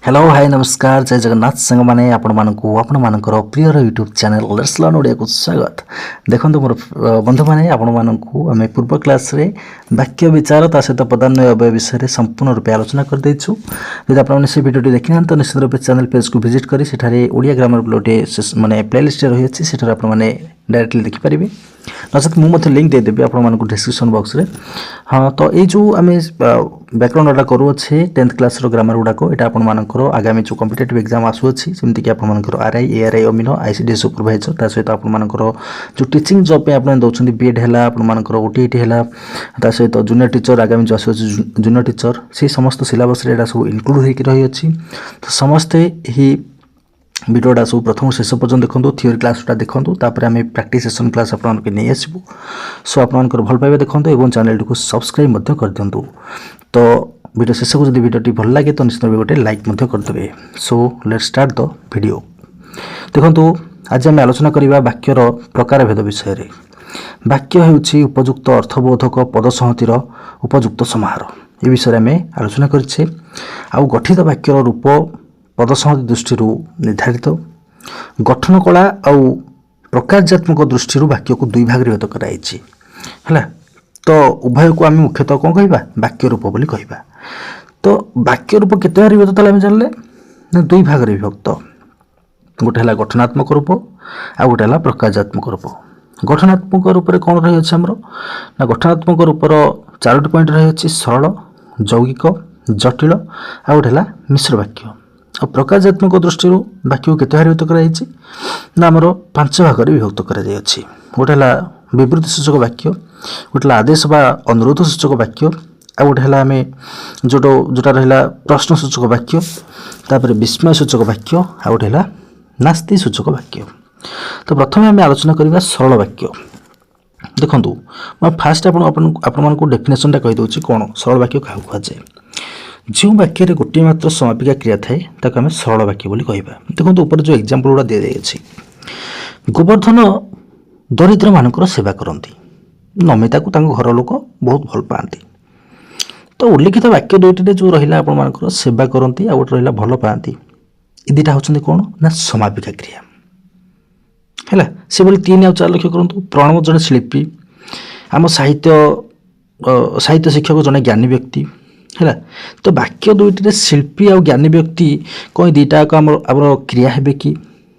Hello hi नमस्कार जय जगन्नाथ सांग मैंने आपण prior YouTube channel let's learn Odia को स्वागत। देखो मोर बंधु मैंने आम पूर्व क्लास रे वाक्य विचार ता सहित पदान्वय अव्यय विषय संपूर्ण रूप आलोचना कर देछु। यदि आपण से वीडियो देखि ना तो निश्चित रूप चैनल पेज को विजिट करी सेठारे ओडिया ग्रामर गोटे माने प्लेलिस्ट रही अछि सेठारे आपण माने डायरेक्टली देखि परिबे नचेत मुझे लिंक देदेवी आपण डिस्क्रिप्शन बॉक्स रे। हाँ तो ये जो आम व्याकरण गुड़ा करुचे 10th क्लास ग्रामर गुड़ाक यहाँ आपर आगामी जो कॉम्पिटिटिव एग्जाम आसूसी जमीक आपर आरआई एआरआई अमीन आईसीडीएस सुपरवाइजर ता सहित आपर जो टीचिंग जॉब पे आप दौरान बीएड है आपर ओटीईटी है ता सहित जूनियर टीचर आगामी जो आस जूनियर टीचर से समस्त सिलेबस सब इनक्लूड हो रही अच्छी। तो समस्ते ही वीडियोटा सब प्रथम शेष पर्यटन देखो थियोरी क्लासटा देखो तापर आम प्रैक्टिस सेशन क्लास आपको नहीं आसबू। सो आपर भल पाइबा देखो और चैनल को सब्सक्राइब कर दिंतु। तो वीडियो शेष को जब वीडियो भल लगे तो निश्चित गोटे लाइक करदे। So let's start the video. देखो आज आम आलोचना करवा वाक्यर प्रकारभेद विषय। वाक्य होउछि उपयुक्त अर्थबोधक पदसंहतिर उपयुक्त समाहार ये विषय आम आलोचना करें। आउ गठित वाक्यर रूप पदसंहति दृष्टि निर्धारित गठन कला आउ प्रकार्यात्मक दृष्टि वाक्य को दुई भाग विभक्त है। तो उभय को आम मुख्यतः कौन कह वाक्य रूप बोली कहबा। तो वाक्य रूप केते भाग विभक्त आम जानले ना दुई भाग विभक्त गोटे है गठनात्मक रूप आ गोटे है प्रकार्यात्मक रूप। गठनात्मक रूप में कौन रही आमर ना गठनात्मक रूपर 4टी पॉइंट रही सरल यौगिक जटिल आ गोटे है मिश्र वाक्य। और प्रकार्यात्मक दृष्टि वाक्य को केते भाग विभक्त कराई ना आमर 5 भाग विभक्त कराई अछि। गोटे है विवृत्ति सूचक वाक्य गोटे आदेश बा अनुरोध सूचक वाक्य आ गोटे है आम जोटा रहा प्रश्न सूचक वाक्य तापर विस्मय सूचक वाक्य आ गोटे है नास्ति सूचक वाक्य। तो प्रथम आम आलोचना करवा सरल वाक्य। देखो मैं फास्ट आपको डेफिनेशनटा कहीदे कौन सरल वाक्य क्या कहुए। जो वाक्य गोटे मात्र समापिका क्रिया थाए ताको आम सरल वाक्य बोली कहबा। देखो ऊपर जो एग्जांपल गुड़ा दि जाइए गोवर्धन दरिद्र मानकर सेवा करती नमिता को घर लोक बहुत भल पाती। तो उल्लिखित वाक्य दुईटे जो रहा आप सेवा करती आ गोटे रहा भल पाती ये दुटा होती कौन ना समापिका क्रिया है। से बोली 3 आ 4 लक्ष्य करूँ प्रणव जड़े शिल्पी आम साहित्य शिक्षक जड़े ज्ञानी व्यक्ति है। तो वाक्य दुईटे शिल्पी आ ज्ञानी व्यक्ति कौन दुईटा आम क्रिया है कि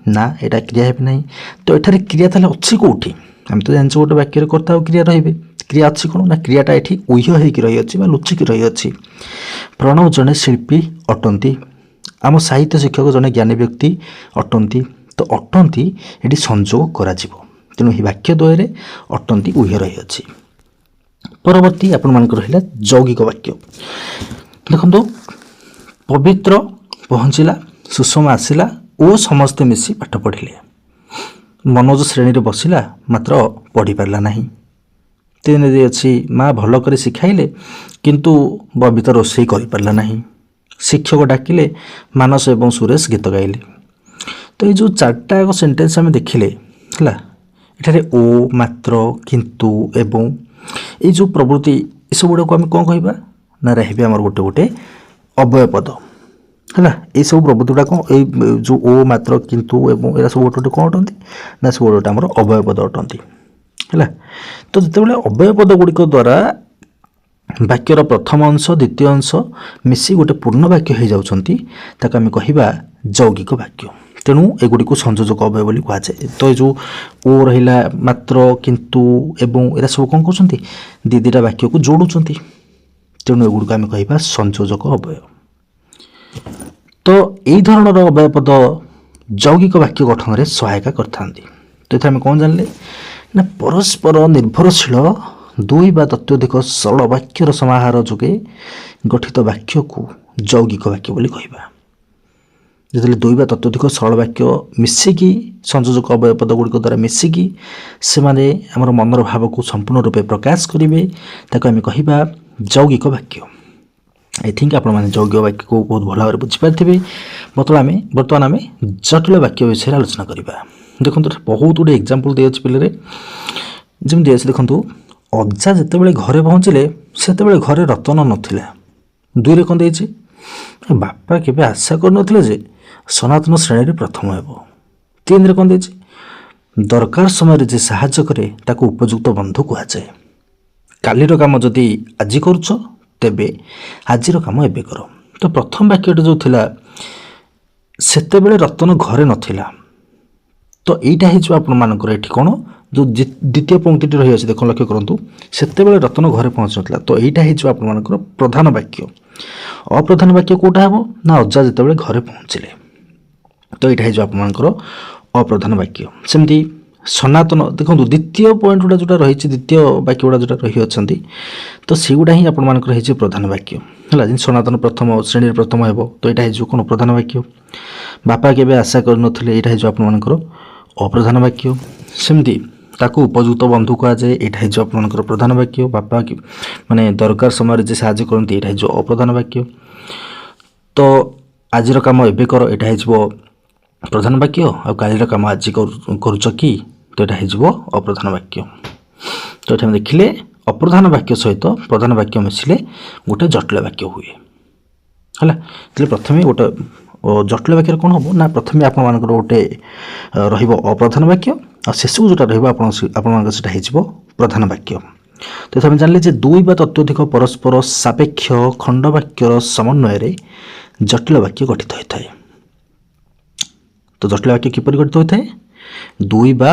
ना यहाँ क्रिया है ना। तो ये क्रिया ताले अच्छी कौटी आम तो जान गोटे वाक्य कर्ता क्रिया रे क्रिया अच्छी कौन ना क्रियाटा ये उह्य हो रही अच्छी लुचिक रही अच्छी। प्रणव जड़े शिल्पी अटंती आम साहित्य शिक्षक जड़े ज्ञानी व्यक्ति अटंती। तो अटंती ये संजोग करा तेणु ही वाक्य द्वय अटंती उह्य रही अच्छी। परवर्ती आपण रहा यौगिक वाक्य। देखो पवित्र पहुँचला सुषमा आसला ओ समस्ते मिसी पाठ पढ़िले मनोज श्रेणी रे बसिला मात्र पढ़ी पारला नहीं। 3 अच्छी माँ भल कर शिखाइले किंतु बबीता रोषे कर पारला नहीं। शिक्षक डाकिले मानस एवं सुरेश गीत गाइले। तो ये जो 4टा सेंटेंस आम देखिले है एठारे ओ मात्र किंतु एवं ये जो प्रवृत्ति ये सब गुड़ा को आम कौन कहबा ना रही आमर गोटे गोटे अव्यय पद है। ये सब प्रवृत्ति गुड़ा कौन जो ओ मात्र किंतु एवं एरा सब गोटे गोटे कौन अटंती ना सब गोटे आमर अव्यय पद अटंती है। तो जिते अव्यय पद गुड़िक द्वारा वाक्यर प्रथम अंश द्वितीय अंश मिसी गोटे पूर्ण वाक्य हो जाउछंती ताको आम कहबा यौगिक वाक्य। तेणु एगुड़ी संयोजक अव्यय बोली कहुए। तो जो ओ रहा मात्र किंतु एवं एरा सब कौन कहते दुईटा वाक्य को जोड़ुंट तेणु एगुड़ी आम कहबा संयोजक अव्यय। तो यही धरणर अव्यय पद यौगिक वाक्य गठन में सहायता करथांती। तो ये आम कौन जानले ना परस्पर निर्भरशील दुई बा तत्वधिक सरल वाक्यर समाहार जोगे गठित वाक्य को यौगिक वाक्य बोली कहबा। जो 2 बा तत्वधिक सरल वाक्य मिसिकी संयोजक अव्यय पद गुड़िक द्वारा मिसिकी से आमर मनर भाव को संपूर्ण रूपे प्रकाश करेंगे ताको आम कहबा यौगिक वाक्य। आई थिंक आप यौगिक वाक्य को बहुत भल भाव बुझीपारे। बर्तमान आम जटिल वाक्य विषय आलोचना करवा। देखो बहुत गुटे एग्जांपल दी अच्छे पे जमी देखो अजा जिते घरे पहुँचले से घरे रतन नाला 2 रे कौन ବାପା କେବେ ଆଶା କରୁନଥିଲେ ଯେ ସନାତନ ଶ୍ରେଣୀରେ ପ୍ରଥମ ହେବ। 3ରେ କ'ଣ ଦେଇଛି? ଦରକାର ସମୟରେ ଯେ ସାହାଯ୍ୟ କରେ ତାକୁ ଉପଯୁକ୍ତ ବନ୍ଧୁ କୁହାଯାଏ। କାଲିର କାମ ଯଦି ଆଜି କରୁଛ ତେବେ ଆଜିର କାମ ଏବେ କର। ତ ପ୍ରଥମ ବାକ୍ୟଟି ଯେଉଁ ଥିଲା, ସେତେବେଳେ ରତନ ଘରେ ନଥିଲା। ତ ଏଇଟା ହେଇଯିବ ଆପଣମାନଙ୍କର ଏଠି କ'ଣ, ଯେଉଁ ଦ୍ୱିତୀୟ ପଂକ୍ତିଟି ରହିଅଛି ଦେଖ ଲକ୍ଷ୍ୟ କରନ୍ତୁ, ସେତେବେଳେ ରତନ ଘରେ ପହଞ୍ଚିନଥିଲା। ତ ଏଇଟା ହେଇଯିବ ଆପଣମାନଙ୍କର ପ୍ରଧାନ ବାକ୍ୟ। ଅପ୍ରଧାନ ବାକ୍ୟ କେଉଁଟା ହେବ ନା ଅଜା ଯେତେବେଳେ ଘରେ ପହଞ୍ଚିଲେ। ତ ଏଇଟା ହେଇଯିବ ଆପଣମାନଙ୍କର ଅପ୍ରଧାନ ବାକ୍ୟ। ସେମିତି ସନାତନ ଦେଖନ୍ତୁ ଦ୍ୱିତୀୟ ପଏଣ୍ଟ ଗୁଡ଼ା ଯେଉଁଟା ରହିଛି, ଦ୍ୱିତୀୟ ବାକ୍ୟ ଗୁଡ଼ା ଯେଉଁଟା ରହିଅଛନ୍ତି, ତ ସେଗୁଡ଼ା ହିଁ ଆପଣମାନଙ୍କର ହେଇଯିବ ପ୍ରଧାନ ବାକ୍ୟ ହେଲା। ଯେମିତି ସନାତନ ପ୍ରଥମ ଶ୍ରେଣୀରେ ପ୍ରଥମ ହେବ, ତ ଏଇଟା ହେଇଯିବ କ'ଣ ପ୍ରଧାନ ବାକ୍ୟ। ବାପା କେବେ ଆଶା କରିନଥିଲେ, ଏଇଟା ହେଇଯିବ ଆପଣମାନଙ୍କର ଅପ୍ରଧାନ ବାକ୍ୟ। ସେମିତି ତାକୁ ଉପଯୁକ୍ତ ବନ୍ଧୁ କୁହାଯାଏ, ଏଇଟା ହେଇଯିବ ଆପଣମାନଙ୍କର ପ୍ରଧାନ ବାକ୍ୟ। ବାପା ମାନେ ଦରକାର ସମୟରେ ଯେ ସାହାଯ୍ୟ କରନ୍ତି, ଏଇଟା ହେଇଯିବ ଅପ୍ରଧାନ ବାକ୍ୟ। ତ ଆଜିର କାମ ଏବେ କର, ଏଇଟା ହେଇଯିବ ପ୍ରଧାନ ବାକ୍ୟ। ଆଉ କାଲିର କାମ ଆଜି କରୁଛ କି, ତ ଏଇଟା ହେଇଯିବ ଅପ୍ରଧାନ ବାକ୍ୟ। ତ ଏଠି ଆମେ ଦେଖିଲେ ଅପ୍ରଧାନ ବାକ୍ୟ ସହିତ ପ୍ରଧାନ ବାକ୍ୟ ମିଶିଲେ ଗୋଟେ ଜଟିଳ ବାକ୍ୟ ହୁଏ ହେଲା। ତାହେଲେ ପ୍ରଥମେ ଗୋଟେ ଜଟିଳ ବାକ୍ୟରେ କ'ଣ ହେବ ନା, ପ୍ରଥମେ ଆପଣମାନଙ୍କର ଗୋଟେ ରହିବ ଅପ୍ରଧାନ ବାକ୍ୟ, ଆଉ ଶେଷକୁ ଯେଉଁଟା ରହିବ ଆପଣମାନଙ୍କର ସେଇଟା ହେଇଯିବ ପ୍ରଧାନ ବାକ୍ୟ। ତ ଆମେ ଜାଣିଲେ ଯେ 2 ବା ତତ୍ୱଧିକ ପରସ୍ପର ସାପେକ୍ଷ ଖଣ୍ଡବାକ୍ୟର ସମନ୍ୱୟରେ ଜଟିଳ ବାକ୍ୟ ଗଠିତ ହୋଇଥାଏ। ତ ଜଟିଳ ବାକ୍ୟ କିପରି ଗଠିତ ହୋଇଥାଏ? 2 ବା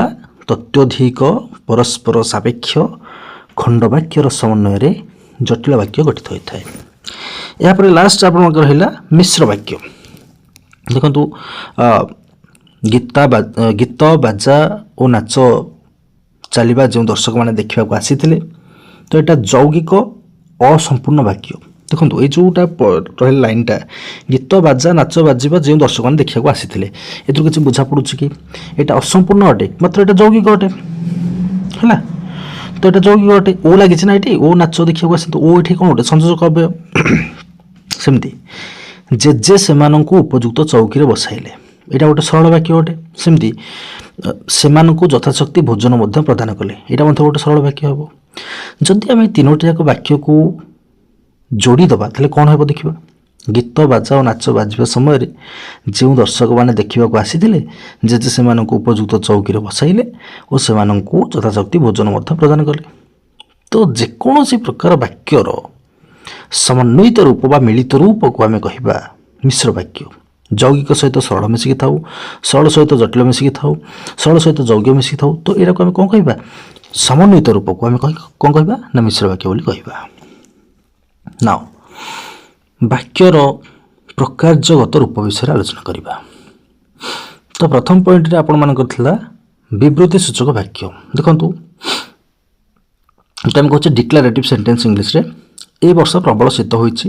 ତତ୍ୱଧିକ ପରସ୍ପର ସାପେକ୍ଷ ଖଣ୍ଡବାକ୍ୟର ସମନ୍ୱୟରେ ଜଟିଳ ବାକ୍ୟ ଗଠିତ ହୋଇଥାଏ। ଏହାପରେ ଲାଷ୍ଟ ଆପଣଙ୍କର ରହିଲା ମିଶ୍ର ବାକ୍ୟ। ଦେଖନ୍ତୁ ଗୀତ ବାଜା ଓ ନାଚ ଚାଲିବା ଯେଉଁ ଦର୍ଶକମାନେ ଦେଖିବାକୁ ଆସିଥିଲେ, ତ ଏଇଟା ଯୌଗିକ ଅସମ୍ପୂର୍ଣ୍ଣ ବାକ୍ୟ। ଦେଖନ୍ତୁ ଏଇ ଯେଉଁଟା ରହିଲା ଲାଇନ୍ଟା, ଗୀତ ବାଜା ନାଚ ବାଜିବା ଯେଉଁ ଦର୍ଶକମାନେ ଦେଖିବାକୁ ଆସିଥିଲେ, ଏଥିରୁ କିଛି ବୁଝା ପଡ଼ୁଛି କି? ଏଇଟା ଅସମ୍ପୂର୍ଣ୍ଣ ଅଟେ, ମାତ୍ର ଏଇଟା ଯୌଗିକ ଅଟେ ହେଲା। ତ ଏଇଟା ଯୌଗିକ ଅଟେ, ଓ ଲାଗିଛି ନା ଏଠି, ଓ ନାଚ ଦେଖିବାକୁ ଆସନ୍ତୁ, ଓ ଏଠି କ'ଣ ଗୋଟେ ସଂଯୋଜକ ଅବୟବ। ସେମିତି ଜେଜେ ସେମାନଙ୍କୁ ଉପଯୁକ୍ତ ଚୌକିରେ ବସାଇଲେ, ଏଇଟା ଗୋଟେ ସରଳ ବାକ୍ୟ ଅଟେ। ସେମିତି ସେମାନଙ୍କୁ ଯଥାଶକ୍ତି ଭୋଜନ ମଧ୍ୟ ପ୍ରଦାନ କଲେ, ଏଇଟା ମଧ୍ୟ ଗୋଟେ ସରଳ ବାକ୍ୟ ହେବ। ଯଦି ଆମେ 3ଟି ଯାକ ବାକ୍ୟକୁ ଯୋଡ଼ିଦେବା ତାହେଲେ କ'ଣ ହେବ ଦେଖିବା। ଗୀତ ବାଜା ଓ ନାଚ ବାଜିବା ସମୟରେ ଯେଉଁ ଦର୍ଶକମାନେ ଦେଖିବାକୁ ଆସିଥିଲେ, ଜେଜେ ସେମାନଙ୍କୁ ଉପଯୁକ୍ତ ଚୌକିରେ ବସାଇଲେ ଓ ସେମାନଙ୍କୁ ଯଥାଶକ୍ତି ଭୋଜନ ମଧ୍ୟ ପ୍ରଦାନ କଲେ। ତ ଯେକୌଣସି ପ୍ରକାର ବାକ୍ୟର ସମନ୍ୱିତ ରୂପ ବା ମିଳିତ ରୂପକୁ ଆମେ କହିବା ମିଶ୍ର ବାକ୍ୟ। ଯୌଗିକ ସହିତ ସରଳ ମିଶିକି ଥାଉ, ସରଳ ସହିତ ଜଟିଳ ମିଶିକି ଥାଉ, ସରଳ ସହିତ ଯୌଗିକ ମିଶିକି ଥାଉ, ତ ଏଇଟାକୁ ଆମେ କ'ଣ କହିବା? ସମନ୍ୱିତ ରୂପକୁ ଆମେ କ'ଣ କହିବା ନା ମିଶ୍ର ବାକ୍ୟ ବୋଲି କହିବା। ନାଓ ବାକ୍ୟର ପ୍ରକାର୍ଯ୍ୟଗତ ରୂପ ବିଷୟରେ ଆଲୋଚନା କରିବା। ତ ପ୍ରଥମ ପଏଣ୍ଟରେ ଆପଣମାନଙ୍କର ଥିଲା ବିବୃତ୍ତି ସୂଚକ ବାକ୍ୟ। ଦେଖନ୍ତୁ ଏଇଟା ଆମେ କହୁଛେ ଡିକ୍ଲାରେଟିଭ୍ ସେଣ୍ଟେନ୍ସ ଇଂଲିଶରେ। ଏ ବର୍ଷ ପ୍ରବଳ ଶୀତ ହୋଇଛି,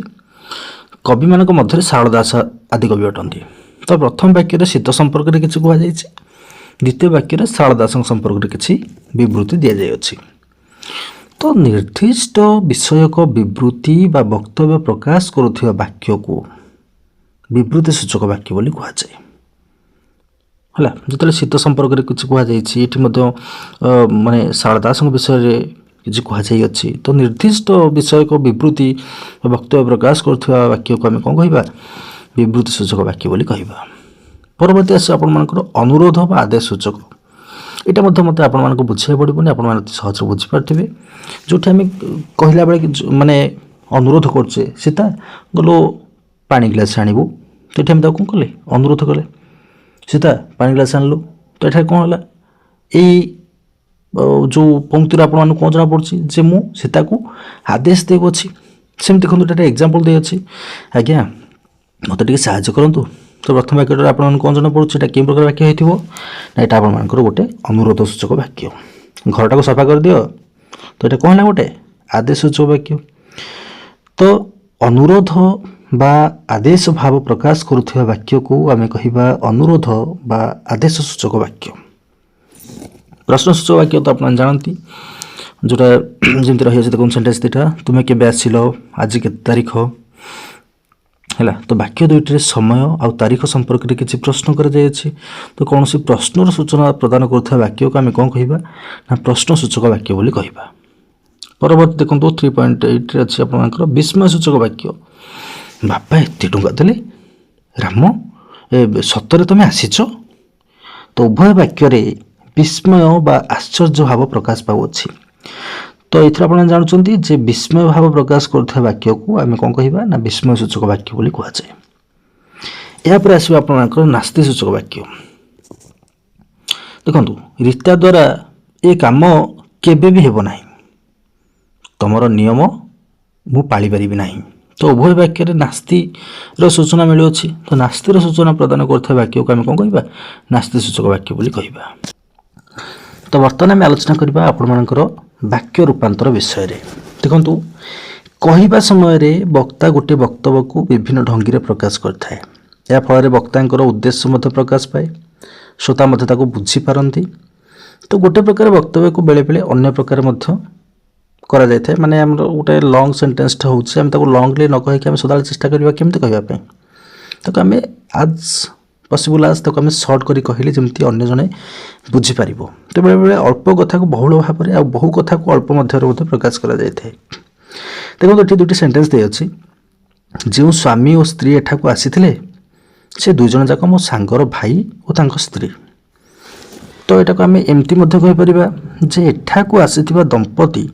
କବିମାନଙ୍କ ମଧ୍ୟରେ ଶାରଳା ଦାସ ଆଦି କବି ଅଟନ୍ତି। ତ ପ୍ରଥମ ବାକ୍ୟରେ ଶୀତ ସମ୍ପର୍କରେ କିଛି କୁହାଯାଇଛି, ଦ୍ୱିତୀୟ ବାକ୍ୟରେ ଶାରଳା ଦାସଙ୍କ ସମ୍ପର୍କରେ କିଛି ବିବୃତ୍ତି ଦିଆଯାଇଅଛି। ତ ନିର୍ଦ୍ଦିଷ୍ଟ ବିଷୟକ ବିବୃତ୍ତି ବା ବକ୍ତବ୍ୟ ପ୍ରକାଶ କରୁଥିବା ବାକ୍ୟକୁ ବିବୃତ୍ତି ସୂଚକ ବାକ୍ୟ ବୋଲି କୁହାଯାଏ ହେଲା। ଯେତେବେଳେ ଶୀତ ସମ୍ପର୍କରେ କିଛି କୁହାଯାଇଛି, ଏଠି ମଧ୍ୟ ମାନେ ଶାରଳା ଦାସଙ୍କ ବିଷୟରେ କିଛି କୁହାଯାଇଅଛି, ତ ନିର୍ଦ୍ଦିଷ୍ଟ ବିଷୟକ ବିବୃତ୍ତି ବା ବକ୍ତବ୍ୟ ପ୍ରକାଶ କରୁଥିବା ବାକ୍ୟକୁ ଆମେ କ'ଣ କହିବା? ବିବୃତ୍ତି ସୂଚକ ବାକ୍ୟ ବୋଲି କହିବା। ପରବର୍ତ୍ତୀ ଆସିବ ଆପଣମାନଙ୍କର ଅନୁରୋଧ ବା ଆଦେଶ ସୂଚକ। ଏଇଟା ମଧ୍ୟ ମୋତେ ଆପଣମାନଙ୍କୁ ବୁଝିବାକୁ ପଡ଼ିବନି, ଆପଣମାନେ ଅତି ସହଜରେ ବୁଝିପାରୁଥିବେ। ଯେଉଁଠି ଆମେ କହିଲା ବେଳେ ମାନେ ଅନୁରୋଧ କରୁଛେ, ସୀତା ଗଲୁ ପାଣି ଗ୍ଲାସ୍ ଆଣିବୁ, ତ ଏଠି ଆମେ ତାକୁ କ'ଣ କଲେ? ଅନୁରୋଧ କଲେ। ସୀତା ପାଣି ଗ୍ଲାସ୍ ଆଣିଲୁ, ତ ଏଠାରେ କ'ଣ ହେଲା? ଏଇ ଯେଉଁ ପଂକ୍ତିରୁ ଆପଣମାନଙ୍କୁ କ'ଣ ଜଣାପଡ଼ୁଛି ଯେ ମୁଁ ସୀତାକୁ ଆଦେଶ ଦେଉଅଛି। ସେମିତି ଦେଖନ୍ତୁ ଏଠାରେ ଏକ୍ଜାମ୍ପଲ୍ ଦେଇଅଛି, ଆଜ୍ଞା ମୋତେ ଟିକେ ସାହାଯ୍ୟ କରନ୍ତୁ। ତ ପ୍ରଥମ ବାକ୍ୟଟାରେ ଆପଣମାନଙ୍କୁ କ'ଣ ଜଣାପଡ଼ୁଛି, ଏଇଟା କେଉଁ ପ୍ରକାର ବାକ୍ୟ ହୋଇଥିବ ନା ଏଇଟା ଆପଣମାନଙ୍କର ଗୋଟେ ଅନୁରୋଧ ସୂଚକ ବାକ୍ୟ। ଘରଟାକୁ ସଫା କରିଦିଅ, ତ ଏଇଟା କ'ଣ ହେଲା? ଗୋଟେ ଆଦେଶ ସୂଚକ ବାକ୍ୟ। ତ ଅନୁରୋଧ ବା ଆଦେଶ ଭାବ ପ୍ରକାଶ କରୁଥିବା ବାକ୍ୟକୁ ଆମେ କହିବା ଅନୁରୋଧ ବା ଆଦେଶ ସୂଚକ ବାକ୍ୟ। ପ୍ରଶ୍ନ ସୂଚକ ବାକ୍ୟ ତ ଆପଣ ଜାଣନ୍ତି, ଯେଉଁଟା ଯେମିତି ରହିଅଛି ଦେଖନ୍ତୁ ସେଣ୍ଟେନ୍ସ ଦୁଇଟା, ତୁମେ କେବେ ଆସିଲ, ଆଜି କେତେ ତାରିଖ ହେଲା। ତ ବାକ୍ୟ ଦୁଇଟିରେ ସମୟ ଆଉ ତାରିଖ ସମ୍ପର୍କରେ କିଛି ପ୍ରଶ୍ନ କରାଯାଇଅଛି। ତ କୌଣସି ପ୍ରଶ୍ନର ସୂଚନା ପ୍ରଦାନ କରୁଥିବା ବାକ୍ୟକୁ ଆମେ କ'ଣ କହିବା ନା ପ୍ରଶ୍ନ ସୂଚକ ବାକ୍ୟ ବୋଲି କହିବା। ପରବର୍ତ୍ତୀ ଦେଖନ୍ତୁ 3.8ରେ ଅଛି ଆପଣଙ୍କର ବିସ୍ମୟ ସୂଚକ ବାକ୍ୟ। ବାପା ଏତେ ଟଙ୍କା ଦେଲେ, ରାମ ସତରେ ତମେ ଆସିଛ? ତ ଉଭୟ ବାକ୍ୟରେ ବିସ୍ମୟ ବା ଆଶ୍ଚର୍ଯ୍ୟ ଭାବ ପ୍ରକାଶ ପାଉଅଛି। ତ ଏଥିରେ ଆପଣ ଜାଣୁଛନ୍ତି ଯେ ବିସ୍ମୟ ଭାବ ପ୍ରକାଶ କରୁଥିବା ବାକ୍ୟକୁ ଆମେ କ'ଣ କହିବା ନା ବିସ୍ମୟ ସୂଚକ ବାକ୍ୟ ବୋଲି କୁହାଯାଏ। ଏହାପରେ ଆସିବ ଆପଣଙ୍କର ନାସ୍ତି ସୂଚକ ବାକ୍ୟ। ଦେଖନ୍ତୁ, ରୀତା ଦ୍ୱାରା ଏ କାମ କେବେ ବି ହେବ ନାହିଁ, ତମର ନିୟମ ମୁଁ ପାଳିପାରିବି ନାହିଁ। ତ ଉଭୟ ବାକ୍ୟରେ ନାସ୍ତିର ସୂଚନା ମିଳୁଅଛି। ତ ନାସ୍ତିର ସୂଚନା ପ୍ରଦାନ କରୁଥିବା ବାକ୍ୟକୁ ଆମେ କ'ଣ କହିବା? ନାସ୍ତି ସୂଚକ ବାକ୍ୟ ବୋଲି କହିବା। ତ ବର୍ତ୍ତମାନ ଆମେ ଆଲୋଚନା କରିବା ଆପଣମାନଙ୍କର ବାକ୍ୟ ରୂପାନ୍ତର ବିଷୟରେ। ଦେଖନ୍ତୁ, କହିବା ସମୟରେ ବକ୍ତା ଗୋଟିଏ ବକ୍ତବ୍ୟକୁ ବିଭିନ୍ନ ଢଙ୍ଗିରେ ପ୍ରକାଶ କରିଥାଏ। ଏହା ଫଳରେ ବକ୍ତାଙ୍କର ଉଦ୍ଦେଶ୍ୟ ମଧ୍ୟ ପ୍ରକାଶ ପାଏ, ଶ୍ରୋତା ମଧ୍ୟ ତାକୁ ବୁଝିପାରନ୍ତି। ତ ଗୋଟେ ପ୍ରକାର ବକ୍ତବ୍ୟକୁ ବେଳେବେଳେ ଅନ୍ୟ ପ୍ରକାର ମଧ୍ୟ କରାଯାଇଥାଏ। ମାନେ ଆମର ଗୋଟେ ଲଙ୍ଗ ସେଣ୍ଟେନ୍ସଟା ହେଉଛି, ଆମେ ତାକୁ ଲଙ୍ଗଲି ନ କହିକି ଆମେ ସଦାବେଳେ ଚେଷ୍ଟା କରିବା କେମିତି କହିବା ପାଇଁ, ତାକୁ ଆମେ ଆଜ୍ ପସିବୁଲ୍ ଆଜ୍ ତାକୁ ଆମେ ସର୍ଟ କରି କହିଲେ ଯେମିତି ଅନ୍ୟ ଜଣେ ବୁଝିପାରିବ। ତ ବେଳେବେଳେ ଅଳ୍ପ କଥାକୁ ବହୁଳ ଭାବରେ ଆଉ ବହୁ କଥାକୁ ଅଳ୍ପ ମଧ୍ୟରେ ମଧ୍ୟ ପ୍ରକାଶ କରାଯାଇଥାଏ। ଦେଖନ୍ତୁ, ଏଠି ଦୁଇଟି ସେଣ୍ଟେନ୍ସ ଦେଇଅଛି। ଯେଉଁ ସ୍ୱାମୀ ଓ ସ୍ତ୍ରୀ ଏଠାକୁ ଆସିଥିଲେ ସେ ଦୁଇ ଜଣ ଯାକ ମୋ ସାଙ୍ଗର ଭାଇ ଓ ତାଙ୍କ ସ୍ତ୍ରୀ। ତ ଏଟାକୁ ଆମେ ଏମିତି ମଧ୍ୟ କହିପାରିବା ଯେ ଏଠାକୁ ଆସିଥିବା ଦମ୍ପତି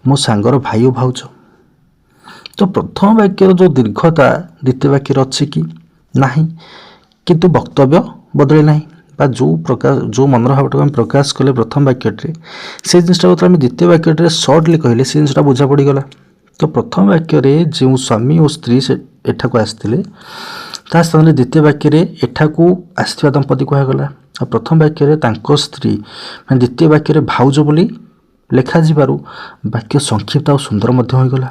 ମୋ ସାଙ୍ଗର ଭାଇ ଓ ଭାଉଜ। ତ ପ୍ରଥମ ବାକ୍ୟର ଯେଉଁ ଦୀର୍ଘତା ଦ୍ୱିତୀୟ ବାକ୍ୟରେ ଅଛି କି ନାହିଁ, କିନ୍ତୁ ବକ୍ତବ୍ୟ ବଦଳି ନାହିଁ ବା ଯେଉଁ ମନର ଭାବଟାକୁ ଆମେ ପ୍ରକାଶ କଲେ ପ୍ରଥମ ବାକ୍ୟଟିରେ, ସେ ଜିନିଷଟାକୁ ଆମେ ଦ୍ୱିତୀୟ ବାକ୍ୟଟିରେ ସର୍ଟଲି କହିଲେ ସେ ଜିନିଷଟା ବୁଝା ପଡ଼ିଗଲା। ତ ପ୍ରଥମ ବାକ୍ୟରେ ଯେଉଁ ସ୍ୱାମୀ ଓ ସ୍ତ୍ରୀ ସେ ଏଠାକୁ ଆସିଥିଲେ, ତା ସ୍ଥାନରେ ଦ୍ୱିତୀୟ ବାକ୍ୟରେ ଏଠାକୁ ଆସିଥିବା ଦମ୍ପତି କୁହାଗଲା। ଆଉ ପ୍ରଥମ ବାକ୍ୟରେ ତାଙ୍କ ସ୍ତ୍ରୀ ମାନେ ଦ୍ୱିତୀୟ ବାକ୍ୟରେ ଭାଉଜ ବୋଲି ଲେଖାଯିବାରୁ ବାକ୍ୟ ସଂକ୍ଷିପ୍ତ ଆଉ ସୁନ୍ଦର ମଧ୍ୟ ହୋଇଗଲା।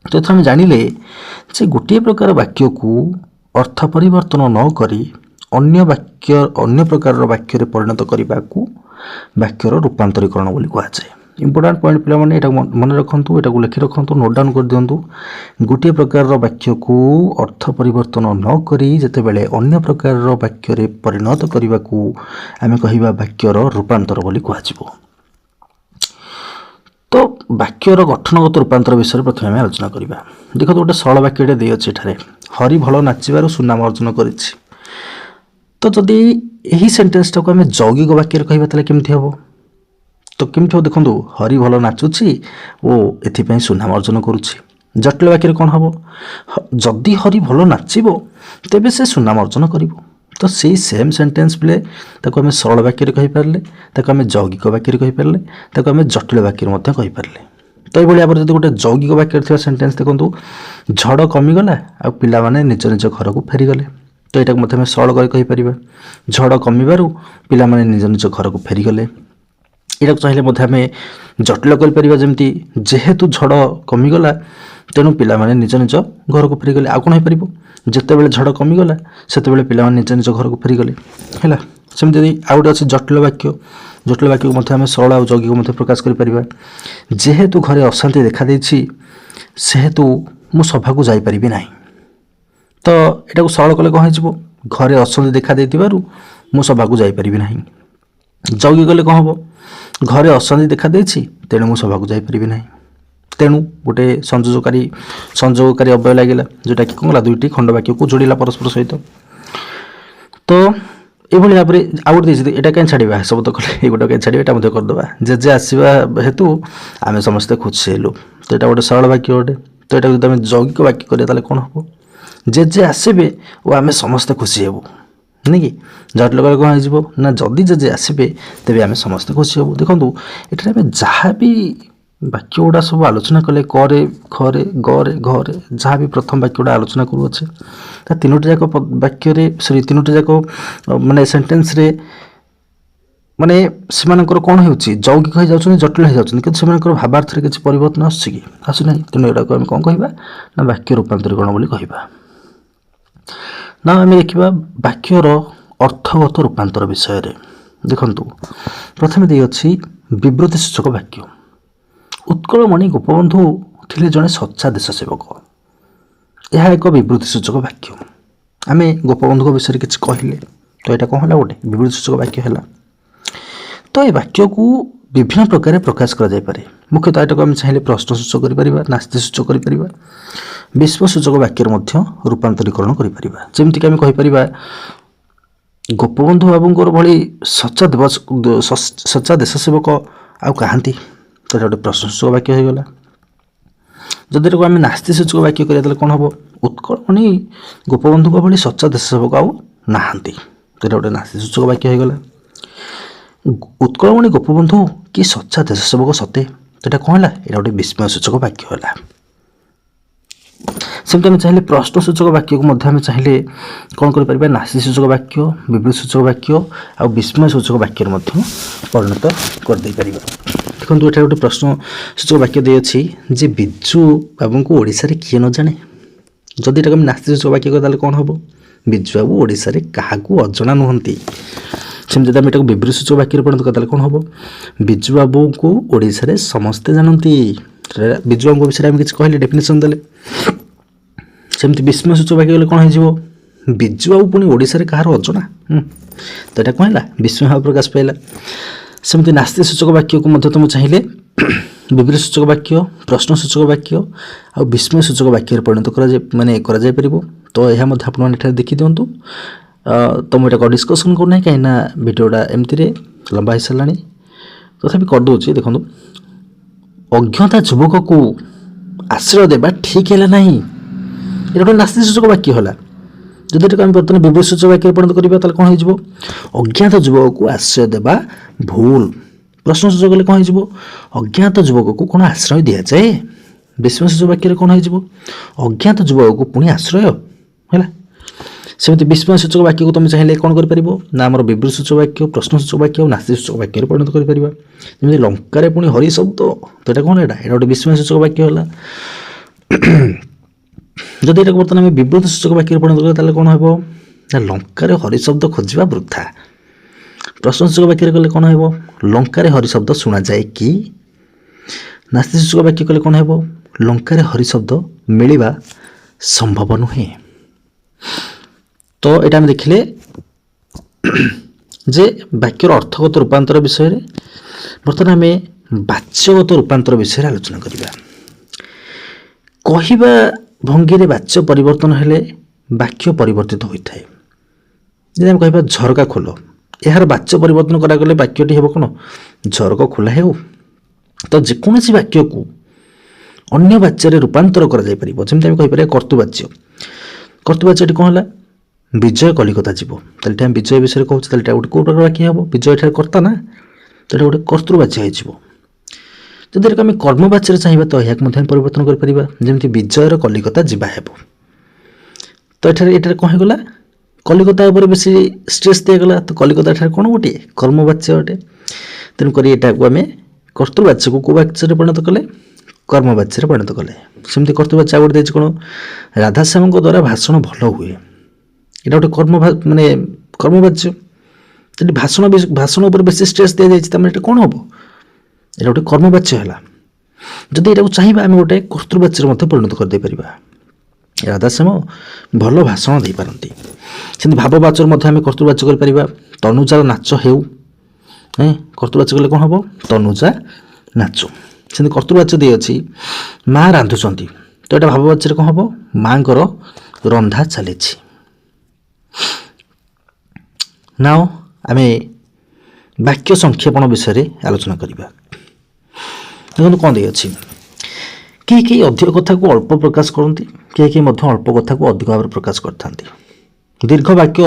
ତ ଏଥିରେ ଆମେ ଜାଣିଲେ ଯେ ଗୋଟିଏ ପ୍ରକାର ବାକ୍ୟକୁ ଅର୍ଥ ପରିବର୍ତ୍ତନ ନ କରି ଅନ୍ୟ ପ୍ରକାରର ବାକ୍ୟରେ ପରିଣତ କରିବାକୁ ବାକ୍ୟର ରୂପାନ୍ତରୀକରଣ ବୋଲି କୁହାଯାଏ। ଇମ୍ପୋର୍ଟାଣ୍ଟ ପଏଣ୍ଟ ପିଲାମାନେ ଏଟାକୁ ମନେ ରଖନ୍ତୁ, ଏଟାକୁ ଲେଖି ରଖନ୍ତୁ, ନୋଟ୍ ଡାଉନ୍ କରିଦିଅନ୍ତୁ। ଗୋଟିଏ ପ୍ରକାରର ବାକ୍ୟକୁ ଅର୍ଥ ପରିବର୍ତ୍ତନ ନ କରି ଯେତେବେଳେ ଅନ୍ୟ ପ୍ରକାରର ବାକ୍ୟରେ ପରିଣତ କରିବାକୁ ଆମେ କହିବା ବାକ୍ୟର ରୂପାନ୍ତର ବୋଲି କୁହାଯିବ। ତ ବାକ୍ୟର ଗଠନଗତ ରୂପାନ୍ତର ବିଷୟରେ ପ୍ରଥମେ ଆମେ ଆଲୋଚନା କରିବା। ଦେଖନ୍ତୁ, ଗୋଟେ ସରଳ ବାକ୍ୟଟେ ଦେଇଅଛି ଏଠାରେ, ହରି ଭଲ ନାଚିବାରୁ ସୁନାମ ଅର୍ଜନ କରିଛି। ତ ଯଦି ଏହି ସେଣ୍ଟେନ୍ସଟାକୁ ଆମେ ଯୌଗିକ ବାକ୍ୟରେ କହିବା ତାହେଲେ କେମିତି ହେବ? ତ କେମିତି ହେବ ଦେଖନ୍ତୁ, ହରି ଭଲ ନାଚୁଛି ଓ ଏଥିପାଇଁ ସୁନାମ ଅର୍ଜନ କରୁଛି। ଜଟିଳ ବାକ୍ୟରେ କ'ଣ ହେବ? ଯଦି ହରି ଭଲ ନାଚିବ ତେବେ ସେ ସୁନାମ ଅର୍ଜନ କରିବ। ତ ସେଇ ସେମ୍ ସେଣ୍ଟେନ୍ସ ବେଳେ ତାକୁ ଆମେ ସରଳ ବାକ୍ୟରେ କହିପାରିଲେ, ତାକୁ ଆମେ ଯୌଗିକ ବାକ୍ୟରେ କହିପାରିଲେ, ତାକୁ ଆମେ ଜଟିଳ ବାକ୍ୟରେ ମଧ୍ୟ କହିପାରିଲେ। ତ ଏଇଭଳି ଭାବରେ ଯଦି ଗୋଟେ ଯୌଗିକ ବାକ୍ୟରେ ଥିବା ସେଣ୍ଟେନ୍ସ ଦେଖନ୍ତୁ, ଝଡ଼ କମିଗଲା ଆଉ ପିଲାମାନେ ନିଜ ନିଜ ଘରକୁ ଫେରିଗଲେ। ତ ଏଇଟାକୁ ମଧ୍ୟ ଆମେ ସରଳ କରି କହିପାରିବା, ଝଡ଼ କମିବାରୁ ପିଲାମାନେ ନିଜ ନିଜ ଘରକୁ ଫେରିଗଲେ। ଏଟାକୁ ଚାହିଁଲେ ମଧ୍ୟ ଆମେ ଜଟିଳ କରିପାରିବା, ଯେମିତି ଯେହେତୁ ଝଡ଼ କମିଗଲା ତେଣୁ ପିଲାମାନେ ନିଜ ନିଜ ଘରକୁ ଫେରିଗଲେ। ଆଉ କ'ଣ ହୋଇପାରିବ? ଯେତେବେଳେ ଝଡ଼ କମିଗଲା ସେତେବେଳେ ପିଲାମାନେ ନିଜ ନିଜ ଘରକୁ ଫେରିଗଲେ। ହେଲା, ସେମିତି ଯଦି ଆଉ ଗୋଟେ ଅଛି ଜଟିଳ ବାକ୍ୟକୁ ମଧ୍ୟ ଆମେ ସରଳ ଆଉ ଯୌଗିକ ମଧ୍ୟ ପ୍ରକାଶ କରିପାରିବା। ଯେହେତୁ ଘରେ ଅଶାନ୍ତି ଦେଖାଦେଇଛି ସେହେତୁ ମୁଁ ସଭାକୁ ଯାଇପାରିବି ନାହିଁ। ତ ଏଟାକୁ ସରଳ କଲେ କ'ଣ ହେଇଯିବ? ଘରେ ଅଶାନ୍ତି ଦେଖାଦେଇଥିବାରୁ ମୁଁ ସଭାକୁ ଯାଇପାରିବି ନାହିଁ। ଯୌଗିକ କଲେ କ'ଣ ହେବ? ଘରେ ଅଶାନ୍ତି ଦେଖାଦେଇଛି ତେଣୁ ମୁଁ ସଭାକୁ ଯାଇପାରିବି ନାହିଁ। ତେଣୁ ଗୋଟେ ସଂଯୋଗକାରୀ ଅବ୍ୟୟ ଲାଗିଲା, ଯେଉଁଟାକି କ'ଣ କଲା? ଦୁଇଟି ଖଣ୍ଡ ବାକ୍ୟକୁ ଯୋଡ଼ିଲା ପରସ୍ପର ସହିତ। ତ ଏଭଳି ଭାବରେ ଆଉ ଗୋଟେ ଦେଇଛି, ଏଇଟା କାହିଁ ଛାଡ଼ିବା, ସବୁ ତ କଲେ ଏଇଗୁଟା କାହିଁ ଛାଡ଼ିବା, ଏଇଟା ମଧ୍ୟ କରିଦେବା। ଜେଜେ ଆସିବା ହେତୁ ଆମେ ସମସ୍ତେ ଖୁସି ହେଲୁ। ତ ଏଇଟା ଗୋଟେ ସରଳ ବାକ୍ୟ ଗୋଟେ। ତ ଏଇଟାକୁ ଯଦି ଆମେ ଯୌଗିକ ବାକ୍ୟ କରିବା ତାହେଲେ କ'ଣ ହେବ? ଜେଜେ ଆସିବେ ଓ ଆମେ ସମସ୍ତେ ଖୁସି ହେବୁ, ନୁହେଁ କି? ଜଟିଳ କଲେ କ'ଣ ହେଇଯିବ ନା ଯଦି ଜେଜେ ଆସିବେ ତେବେ ଆମେ ସମସ୍ତେ ଖୁସି ହେବୁ। ଦେଖନ୍ତୁ, ଏଠାରେ ଆମେ ଯାହା ବି ବାକ୍ୟ ଗୁଡ଼ା ସବୁ ଆଲୋଚନା କଲେ, କରେ, ଘରେ, ଗରେ, ଘରେ, ଯାହା ବି ପ୍ରଥମ ବାକ୍ୟ ଗୁଡ଼ା ଆଲୋଚନା କରୁଅଛେ, ତା ତିନୋଟି ଯାକ ବାକ୍ୟରେ ତିନୋଟି ଯାକ ମାନେ ସେଣ୍ଟେନ୍ସରେ ମାନେ ସେମାନଙ୍କର କ'ଣ ହେଉଛି? ଯୌଗିକ ହୋଇଯାଉଛନ୍ତି, ଜଟିଳ ହୋଇଯାଉଛନ୍ତି, କିନ୍ତୁ ସେମାନଙ୍କର ଭାବାର୍ଥରେ କିଛି ପରିବର୍ତ୍ତନ ଆସୁଛି କି? ଆସୁନାହିଁ। ତେଣୁ ଏଟାକୁ ଆମେ କ'ଣ କହିବା ନା ବାକ୍ୟ ରୂପାନ୍ତରୀକରଣ ବୋଲି କହିବା। ନା ଆମେ ଦେଖିବା ବାକ୍ୟର ଅର୍ଥଗତ ରୂପାନ୍ତର ବିଷୟରେ। ଦେଖନ୍ତୁ, ପ୍ରଥମେ ଦେଇଅଛି ବିବୃତ୍ତି ସୂଚକ ବାକ୍ୟ। ଉତ୍କଳମଣି ଗୋପବନ୍ଧୁ ଥିଲେ ଜଣେ ସଚ୍ଚା ଦେଶ ସେବକ। ଏହା ଏକ ବିବୃତ୍ତି ସୂଚକ ବାକ୍ୟ। ଆମେ ଗୋପବନ୍ଧୁଙ୍କ ବିଷୟରେ କିଛି କହିଲେ, ତ ଏଇଟା କ'ଣ ହେଲା? ଗୋଟେ ବିବୃତ୍ତି ସୂଚକ ବାକ୍ୟ ହେଲା। ତ ଏ ବାକ୍ୟକୁ ବିଭିନ୍ନ ପ୍ରକାର ପ୍ରକାଶ କରାଯାଇପାରେ। ମୁଖ୍ୟତଃ ଏଟାକୁ ଆମେ ଚାହିଁଲେ ପ୍ରଶ୍ନ ସୂଚକ କରିପାରିବା, ନାସ୍ତି ସୂଚକ କରିପାରିବା, ବିଶ୍ଵ ସୂଚକ ବାକ୍ୟରେ ମଧ୍ୟ ରୂପାନ୍ତରୀକରଣ କରିପାରିବା। ଯେମିତିକି ଆମେ କହିପାରିବା ଗୋପବନ୍ଧୁ ବାବୁଙ୍କର ଭଳି ସଚ୍ଚା ଦେଶ ସେବକ ଆଉ କାହାନ୍ତି, ତ ଏଇଟା ଗୋଟେ ପ୍ରଶ୍ନ ସୂଚକ ବାକ୍ୟ ହୋଇଗଲା। ଯଦି ଏଟାକୁ ଆମେ ନାସ୍ତି ସୂଚକ ବାକ୍ୟ କରିବା ତାହେଲେ କ'ଣ ହେବ? ଉତ୍କଳମଣି ଗୋପବନ୍ଧୁଙ୍କ ଭଳି ସଚ୍ଚା ଦେଶ ସେବକ ଆଉ ନାହାନ୍ତି, ତ ଏଇଟା ଗୋଟେ ନାସ୍ତି ସୂଚକ ବାକ୍ୟ ହୋଇଗଲା। ଉତ୍କଳମଣି ଗୋପବନ୍ଧୁ କି ସଚ୍ଚା ଦେଶ ସେବକ ସତେ, ଏଇଟା କ'ଣ ହେଲା? ଏଇଟା ଗୋଟେ ବିସ୍ମୟ ସୂଚକ ବାକ୍ୟ ହେଲା। ସେମିତି ଆମେ ଚାହିଁଲେ ପ୍ରଶ୍ନ ସୂଚକ ବାକ୍ୟକୁ ମଧ୍ୟ ଆମେ ଚାହିଁଲେ କ'ଣ କରିପାରିବା? ନାସ୍ତି ସୂଚକ ବାକ୍ୟ, ବିବୃତି ସୂଚକ ବାକ୍ୟ ଆଉ ବିସ୍ମୟ ସୂଚକ ବାକ୍ୟରେ ମଧ୍ୟ ପରିଣତ କରିଦେଇପାରିବା। ଦେଖନ୍ତୁ ଏଠାରେ ଗୋଟେ ପ୍ରଶ୍ନ ସୂଚକ ବାକ୍ୟ ଦେଇଅଛି ଯେ ବିଜୁ ବାବୁଙ୍କୁ ଓଡ଼ିଶାରେ କିଏ ନ ଜାଣେ। ଯଦି ଏଟାକୁ ଆମେ ନାସ୍ତି ସୂଚକ ବାକ୍ୟ କରିବା ତାହେଲେ କ'ଣ ହେବ? ବିଜୁ ବାବୁ ଓଡ଼ିଶାରେ କାହାକୁ ଅଜଣା ନୁହନ୍ତି। ସେମିତି ଯଦି ଆମେ ଏଟାକୁ ବିବୃତି ସୂଚକ ବାକ୍ୟରେ ପରିଣତ କରିବା ତାହେଲେ କ'ଣ ହେବ? ବିଜୁ ବାବୁଙ୍କୁ ଓଡ଼ିଶାରେ ସମସ୍ତେ ଜାଣନ୍ତି। ବିଜୁ ବାବୁଙ୍କ ବିଷୟରେ ଆମେ କିଛି କହିଲେ, ଡେଫିନେସନ୍ ଦେଲେ। ସେମିତି ବିସ୍ମୟ ସୂଚକ ବାକ୍ୟ ଗଲେ କ'ଣ ହେଇଯିବ? ବିଜୁ ବାବୁ ପୁଣି ଓଡ଼ିଶାରେ କାହାର ଅଜଣା, ତ ଏଇଟା କ'ଣ ହେଲା? ବିସ୍ମୟ ଭାବ ପ୍ରକାଶ ପାଇଲା। ସେମିତି ନାସ୍ତି ସୂଚକ ବାକ୍ୟକୁ ମଧ୍ୟ ତୁମେ ଚାହିଁଲେ ବିବୃତି ସୂଚକ ବାକ୍ୟ, ପ୍ରଶ୍ନ ସୂଚକ ବାକ୍ୟ ଆଉ ବିସ୍ମୟ ସୂଚକ ବାକ୍ୟରେ ପରିଣତ କରାଯାଇପାରିବ। ତ ଏହା ମଧ୍ୟ ଆପଣମାନେ ଏଠାରେ ଦେଖିଦିଅନ୍ତୁ। ତ ମୁଁ ଏଇଟା ଡିସ୍କସନ୍ କରୁନାହିଁ କାହିଁକିନା ଭିଡ଼ିଓଟା ଏମିତିରେ ଲମ୍ବା ହେଇସାରିଲାଣି, ତଥାପି କରିଦେଉଛି। ଦେଖନ୍ତୁ, ଅଜ୍ଞତା ଯୁବକକୁ ଆଶ୍ରୟ ଦେବା ଠିକ୍ ହେଲା ନାହିଁ, ଏଇଟା ଗୋଟେ ନାସ୍ତି ସୂଚକ ବାକ୍ୟ ହେଲା। ଯଦି ଏଟାକୁ ଆମେ ବର୍ତ୍ତମାନ ବିବୃତି ସୂଚକ ବାକ୍ୟରେ ପରିଣତ କରିବା ତାହେଲେ କ'ଣ ହେଇଯିବ? ଅଜ୍ଞାତ ଯୁବକକୁ ଆଶ୍ରୟ ଦେବା ଭୁଲ। ପ୍ରଶ୍ନ ସୂଚକ ହେଲେ କ'ଣ ହେଇଯିବ? ଅଜ୍ଞାତ ଯୁବକକୁ କ'ଣ ଆଶ୍ରୟ ଦିଆଯାଏ? ବିସ୍ମୟ ସୂଚକ ବାକ୍ୟରେ କ'ଣ ହେଇଯିବ? ଅଜ୍ଞାତ ଯୁବକକୁ ପୁଣି ଆଶ୍ରୟ ହେଲା। ସେମିତି ବିସ୍ମୟ ସୂଚକ ବାକ୍ୟକୁ ତୁମେ ଚାହିଁଲେ କ'ଣ କରିପାରିବ? ନା ଆମର ବିବୃତି ସୂଚକ ବାକ୍ୟ, ପ୍ରଶ୍ନ ସୂଚକ ବାକ୍ୟ ଆଉ ନାସ୍ତି ସୂଚକ ବାକ୍ୟରେ ପରିଣତ କରିପାରିବା। ଯେମିତି ଲଙ୍କାରେ ପୁଣି ହରି ଶବ୍ଦ, ତ ଏଇଟା କ'ଣ? ଏଇଟା ଗୋଟେ ବିସ୍ମୟ ସୂଚକ ବାକ୍ୟ ହେଲା। ଯଦି ଏଟାକୁ ବର୍ତ୍ତମାନ ଆମେ ବିବୃତି ସୂଚକ ବାକ୍ୟରେ ପରିଣତ କରିବା ତାହେଲେ କ'ଣ ହେବ? ନା ଲଙ୍କାରେ ହରି ଶବ୍ଦ ଖୋଜିବା ବୃଥା। ପ୍ରଶ୍ନ ସୂଚକ ବାକ୍ୟରେ କଲେ କ'ଣ ହେବ? ଲଙ୍କାରେ ହରି ଶବ୍ଦ ଶୁଣାଯାଏ କି? ନାସ୍ତି ସୂଚକ ବାକ୍ୟ କଲେ କ'ଣ ହେବ? ଲଙ୍କାରେ ହରି ଶବ୍ଦ ମିଳିବା ସମ୍ଭବ ନୁହେଁ। ତ ଏଇଟା ଆମେ ଦେଖିଲେ ଯେ ବାକ୍ୟର ଅର୍ଥଗତ ରୂପାନ୍ତର ବିଷୟରେ। ବର୍ତ୍ତମାନ ଆମେ ବାଚ୍ୟଗତ ରୂପାନ୍ତର ବିଷୟରେ ଆଲୋଚନା କରିବା। କହିବା ଭଙ୍ଗୀରେ ବାଚ୍ୟ ପରିବର୍ତ୍ତନ ହେଲେ ବାକ୍ୟ ପରିବର୍ତ୍ତିତ ହୋଇଥାଏ। ଯଦି ଆମେ କହିବା ଝରକା ଖୋଲ, ଏହାର ବାଚ୍ୟ ପରିବର୍ତ୍ତନ କରାଗଲେ ବାକ୍ୟଟି ହେବ କ'ଣ? ଝରକା ଖୋଲା ହେଉ। ତ ଯେକୌଣସି ବାକ୍ୟକୁ ଅନ୍ୟ ବାଚ୍ୟରେ ରୂପାନ୍ତର କରାଯାଇପାରିବ। ଯେମିତି ଆମେ କହିପାରିବା କର୍ତ୍ତୃବାଚ୍ୟ। କର୍ତ୍ତୃବାଚ୍ୟଟି କ'ଣ ହେଲା? ବିଜୟ କଲିକତା ଯିବ, ତାହେଲେ ଏଠି ଆମେ ବିଜୟ ବିଷୟରେ କହୁଛେ, ତାହେଲେ ଏଇଟା ଗୋଟେ କେଉଁ ପ୍ରକାର ବାକ୍ୟ ହେବ? ବିଜୟ ଏଠାରେ କର୍ତ୍ତା ନା, ତ ଏଇଟା ଗୋଟେ କର୍ତ୍ତୃବାଚ୍ୟ ହେଇଯିବ। ଯଦି ଏଟାକୁ ଆମେ କର୍ମବାଚ୍ୟରେ ଚାହିଁବା ତ ଏହାକୁ ମଧ୍ୟ ଆମେ ପରିବର୍ତ୍ତନ କରିପାରିବା। ଯେମିତି ବିଜୟର କଲିକତା ଯିବା ହେବ, ତ ଏଠାରେ କ'ଣ ହେଇଗଲା? କଲିକତା ଉପରେ ବେଶୀ ଷ୍ଟ୍ରେସ୍ ଦିଆଗଲା, ତ କଲିକତା ଏଠାରେ କ'ଣ ଗୋଟିଏ କର୍ମବାଚ୍ୟ ଅଟେ। ତେଣୁକରି ଏଟାକୁ ଆମେ କର୍ତ୍ତୃବାଚ୍ୟକୁ କେଉଁ ବାଚ୍ୟରେ ପରିଣତ କଲେ? କର୍ମବାଚ୍ୟରେ ପରିଣତ କଲେ। ସେମିତି କର୍ତ୍ତୃବାଚ୍ୟ ଆଉ ଗୋଟେ ଦେଇଛି କ'ଣ? ରାଧାଶ୍ୟାମଙ୍କ ଦ୍ୱାରା ଭାଷଣ ଭଲ ହୁଏ, ଏଇଟା ଗୋଟେ କର୍ମବାଚ୍ୟ। ଯଦି ଭାଷଣ ଉପରେ ବେଶୀ ଷ୍ଟ୍ରେସ୍ ଦିଆଯାଇଛି ତାମାନେ ଏଇଟା କ'ଣ ହେବ? ଏଇଟା ଗୋଟେ କର୍ମବାଚ୍ୟ ହେଲା। ଯଦି ଏଟାକୁ ଚାହିଁବା ଆମେ ଗୋଟେ କର୍ତ୍ତୃବାଚ୍ୟରେ ମଧ୍ୟ ପରିଣତ କରିଦେଇପାରିବା। ରାଧାଶ୍ୟାମ ଭଲ ଭାଷଣ ଦେଇପାରନ୍ତି। ସେମିତି ଭାବବାଚ୍ୟରେ ମଧ୍ୟ ଆମେ କର୍ତ୍ତୃବାଚ୍ୟ କରିପାରିବା। ତନୁଜାର ନାଚ ହେଉ, କର୍ତ୍ତୃବାଚ୍ୟ କଲେ କ'ଣ ହେବ? ତନୁଜା ନାଚୁ। ସେମିତି କର୍ତ୍ତୃବାଚ୍ୟ ଦେଇଅଛି ମା ରାନ୍ଧୁଛନ୍ତି, ତ ଏଇଟା ଭାବବାଚ୍ୟରେ କ'ଣ ହେବ? ମାଙ୍କର ରନ୍ଧା ଚାଲିଛି। ନାଓ ଆମେ ବାକ୍ୟ ସଂକ୍ଷେପଣ ବିଷୟରେ ଆଲୋଚନା କରିବା। ଦେଖନ୍ତୁ କ'ଣ ଦେଇଅଛି? କେହି କେହି ଅଧିକ କଥାକୁ ଅଳ୍ପ ପ୍ରକାଶ କରନ୍ତି, କେହି କେହି ମଧ୍ୟ ଅଳ୍ପ କଥାକୁ ଅଧିକ ଭାବରେ ପ୍ରକାଶ କରିଥାନ୍ତି। ଦୀର୍ଘ ବାକ୍ୟ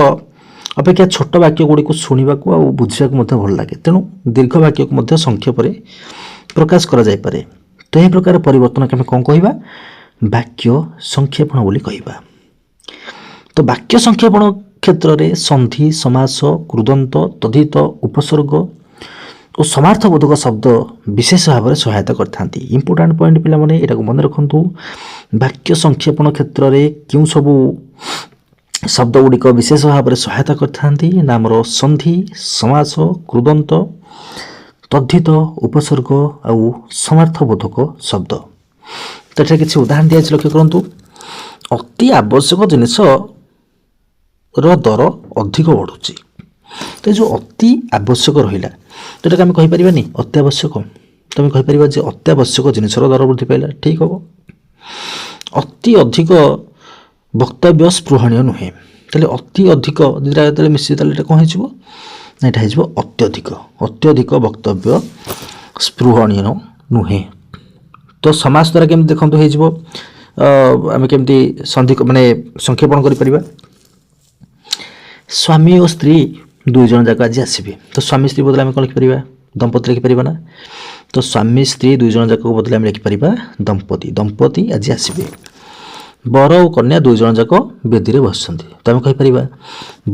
ଅପେକ୍ଷା ଛୋଟ ବାକ୍ୟ ଗୁଡ଼ିକୁ ଶୁଣିବାକୁ ଆଉ ବୁଝିବାକୁ ମଧ୍ୟ ଭଲ ଲାଗେ, ତେଣୁ ଦୀର୍ଘ ବାକ୍ୟକୁ ମଧ୍ୟ ସଂକ୍ଷେପରେ ପ୍ରକାଶ କରାଯାଇପାରେ। ତ ଏହି ପ୍ରକାର ପରିବର୍ତ୍ତନକୁ ଆମେ କ'ଣ କହିବା? ବାକ୍ୟ ସଂକ୍ଷେପଣ ବୋଲି କହିବା। ତ ବାକ୍ୟ ସଂକ୍ଷେପଣ କ୍ଷେତ୍ରରେ ସନ୍ଧି, ସମାସ, କୃଦନ୍ତ, ତଦ୍ଧିତ, ଉପସର୍ଗ ଓ ସମାର୍ଥବୋଧକ ଶବ୍ଦ ବିଶେଷ ଭାବରେ ସହାୟତା କରିଥାନ୍ତି। ଇମ୍ପୋର୍ଟାଣ୍ଟ ପଏଣ୍ଟ ପିଲାମାନେ ଏଟାକୁ ମନେ ରଖନ୍ତୁ। ବାକ୍ୟ ସଂକ୍ଷେପଣ କ୍ଷେତ୍ରରେ କେଉଁ ସବୁ ଶବ୍ଦ ଗୁଡ଼ିକ ବିଶେଷ ଭାବରେ ସହାୟତା କରିଥାନ୍ତି? ନା ଆମର ସନ୍ଧି, ସମାସ, କୃଦନ୍ତ, ତଦ୍ଧିତ, ଉପସର୍ଗ ଆଉ ସମାର୍ଥବୋଧକ ଶବ୍ଦ। ତ ଏଠାରେ କିଛି ଉଦାହରଣ ଦିଆଯାଇଛି, ଲକ୍ଷ୍ୟ କରନ୍ତୁ। ଅତି ଆବଶ୍ୟକ ଜିନିଷର ଦର ଅଧିକ ବଢ଼ୁଛି। ତ ଏ ଯେଉଁ ଅତି ଆବଶ୍ୟକ ରହିଲା ତ ଏଟାକୁ ଆମେ କହିପାରିବାନି ଅତି ଆବଶ୍ୟକ, ତମେ କହିପାରିବା ଯେ ଅତି ଆବଶ୍ୟକ ଜିନିଷର ଦର ବୃଦ୍ଧି ପାଇଲା, ଠିକ୍ ହେବ। ଅତି ଅଧିକ ବକ୍ତବ୍ୟ ସ୍ପୃହଣୀୟ ନୁହେଁ, ତାହେଲେ ଅତି ଅଧିକ ଦୁଇଟା ଯେତେବେଳେ ମିଶିବ ତାହେଲେ ଏଇଟା କ'ଣ ହେଇଯିବ ନା ଏଇଟା ହେଇଯିବ ଅତ୍ୟଧିକ। ଅତ୍ୟଧିକ ବକ୍ତବ୍ୟ ସ୍ପୃହଣୀୟ ନୁହେଁ। ତ ସମାସ ଦ୍ୱାରା କେମିତି ଦେଖନ୍ତୁ ହେଇଯିବ, ଆମେ କେମିତି ମାନେ ସଂକ୍ଷେପଣ କରିପାରିବା। ସ୍ୱାମୀ ଓ ସ୍ତ୍ରୀ ଦୁଇ ଜଣ ଯାକ ଆଜି ଆସିବେ, ତ ସ୍ୱାମୀ ସ୍ତ୍ରୀ ବଦଳରେ ଆମେ କ'ଣ ଲେଖିପାରିବା ଦମ୍ପତି ଲେଖିପାରିବା ନା। ତ ସ୍ୱାମୀ ସ୍ତ୍ରୀ ଦୁଇ ଜଣ ଯାକ ବଦଳରେ ଆମେ ଲେଖିପାରିବା ଦମ୍ପତି, ଦମ୍ପତି ଆଜି ଆସିବେ। ବର ଓ କନ୍ୟା ଦୁଇ ଜଣ ଯାକ ବେଦୀରେ ବସିଛନ୍ତି, ତ ଆମେ କହିପାରିବା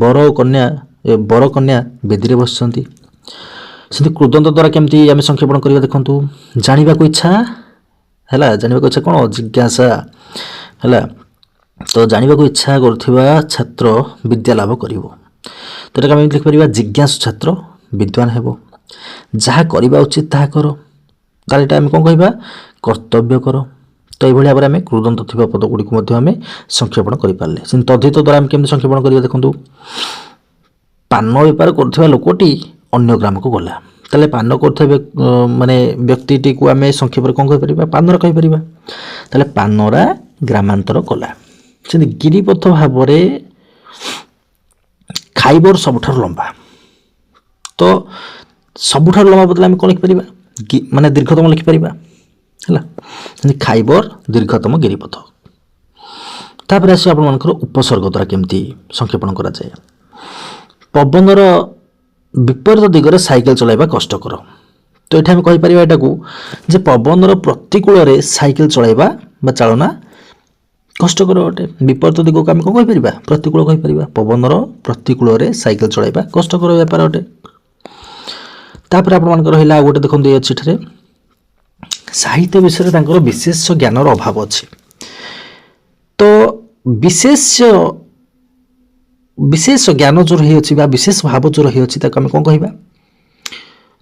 ବର କନ୍ୟା ବେଦୀରେ ବସିଛନ୍ତି। ସେମିତି କୃଦନ୍ତ ଦ୍ୱାରା କେମିତି ଆମେ ସଂକ୍ଷେପଣ କରିବା ଦେଖନ୍ତୁ, ଜାଣିବାକୁ ଇଚ୍ଛା ହେଲା, ଜାଣିବାକୁ ଇଚ୍ଛା କ'ଣ ଜିଜ୍ଞାସା ହେଲା, ତ ଜାଣିବାକୁ ଇଚ୍ଛା କରୁଥିବା ଛାତ୍ର ବିଦ୍ୟା ଲାଭ କରିବ, ତ ଏଟାକୁ ଆମେ ଲେଖିପାରିବା ଜିଜ୍ଞାସୁ ଛାତ୍ର ବିଦ୍ୱାନ ହେବ। ଯାହା କରିବା ଉଚିତ ତାହା କର, ତାହେଲେ ଏଇଟା ଆମେ କ'ଣ କହିବା କର୍ତ୍ତବ୍ୟ କର। ତ ଏଇଭଳି ଭାବରେ ଆମେ କୃଦନ୍ତ ଥିବା ପଦ ଗୁଡ଼ିକୁ ମଧ୍ୟ ଆମେ ସଂକ୍ଷେପଣ କରିପାରିଲେ। ସେମିତି ତଦ୍ଧିତ ଦ୍ୱାରା ଆମେ କେମିତି ସଂକ୍ଷେପଣ କରିବା ଦେଖନ୍ତୁ, ପାନ ବେପାର କରୁଥିବା ଲୋକଟି ଅନ୍ୟ ଗ୍ରାମକୁ ଗଲା, ତାହେଲେ ପାନ କରୁଥିବା ମାନେ ବ୍ୟକ୍ତିଟିକୁ ଆମେ ସଂକ୍ଷେପରେ କ'ଣ କହିପାରିବା ପାନରା କହିପାରିବା, ତାହେଲେ ପାନରା ଗ୍ରାମାନ୍ତର କଲା। ସେମିତି ଗିରିପଥ ଭାବରେ ଖାଇବର ସବୁଠାରୁ ଲମ୍ବା, ତ ସବୁଠାରୁ ଲମ୍ବା ବଦଳରେ ଆମେ କ'ଣ ଲେଖିପାରିବା ମାନେ ଦୀର୍ଘତମ ଲେଖିପାରିବା ହେଲା, ଯେମିତି ଖାଇବର ଦୀର୍ଘତମ ଗିରିପଥ। ତାପରେ ଆସିବ ଆପଣମାନଙ୍କର ଉପସର୍ଗ ଦ୍ୱାରା କେମିତି ସଂକ୍ଷେପଣ କରାଯାଏ। ପବନର ବିପରୀତ ଦିଗରେ ସାଇକେଲ ଚଳାଇବା କଷ୍ଟକର, ତ ଏଠି ଆମେ କହିପାରିବା ଏଟାକୁ ଯେ ପବନର ପ୍ରତିକୂଳରେ ସାଇକେଲ ଚଳାଇବା ବା ଚାଳନା କଷ୍ଟକର ଅଟେ। ବିପରୀତ ଦିଗକୁ ଆମେ କ'ଣ କହିପାରିବା ପ୍ରତିକୂଳ କହିପାରିବା, ପବନର ପ୍ରତିକୂଳରେ ସାଇକେଲ ଚଳାଇବା କଷ୍ଟକର ବ୍ୟାପାର ଅଟେ। ତାପରେ ଆପଣମାନଙ୍କର ରହିଲା ଆଉ ଗୋଟେ ଦେଖନ୍ତୁ ଅଛି ଏଠାରେ ସାହିତ୍ୟ ବିଷୟରେ ତାଙ୍କର ବିଶେଷ ଜ୍ଞାନର ଅଭାବ ଅଛି, ତ ବିଶେଷ ଜ୍ଞାନ ଯେଉଁ ରହିଅଛି ବା ବିଶେଷ ଭାବ ଯେଉଁ ରହିଅଛି ତାକୁ ଆମେ କ'ଣ କହିବା,